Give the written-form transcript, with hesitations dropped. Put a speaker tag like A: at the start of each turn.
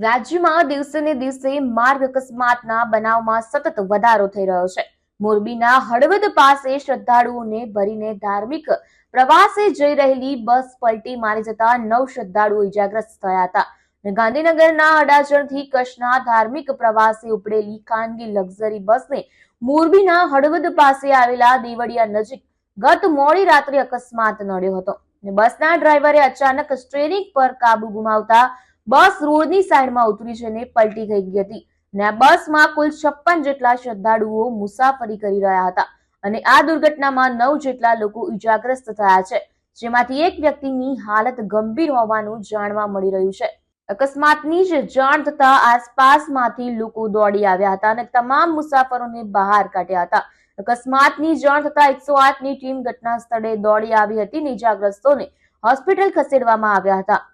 A: રાજ્યમાં દિવસે ને દિવસે માર્ગ અકસ્માતના બનાવમાં સતત વધારો થઈ રહ્યો છે. મોરબીના હળવદ પાસે શ્રદ્ધાળુઓને ભરીને ધાર્મિક પ્રવાસે જઈ રહેલી બસ પલટી મારી જતા 9 શ્રદ્ધાળુઓ ઇજાગ્રસ્ત થયા હતા. ગાંધીનગરના અડાજણથી કચ્છના ધાર્મિક પ્રવાસે ઉપડેલી ખાનગી લક્ઝરી બસને મોરબીના હળવદ પાસે આવેલા દેવળિયા નજીક ગત મોડી રાત્રે અકસ્માત નડ્યો હતો. બસના ડ્રાઈવરે અચાનક સ્ટીયરિંગ પર કાબુ ગુમાવતા બસ રોડની સાઈડમાં ઉતરી જઈને પલટી થઈ ગઈ હતી અને આ બસમાં કુલ 56 જેટલા શ્રદ્ધાળુઓ મુસાફરી કરી રહ્યા હતા અને આ દુર્ઘટનામાં 9 જેટલા લોકો ઇજાગ્રસ્ત થયા છે, જેમાંથી એક વ્યક્તિની હાલત ગંભીર હોવાનું જાણવા મળી રહ્યું છે. અકસ્માતની જાણ થતા આસપાસમાંથી લોકો દોડી આવ્યા હતા અને તમામ મુસાફરોને બહાર કાઢ્યા હતા. અકસ્માતની જાણ થતા 108ની ટીમ ઘટના સ્થળે દોડી આવી હતી અને ઇજાગ્રસ્તોને હોસ્પિટલ ખસેડવામાં આવ્યા હતા.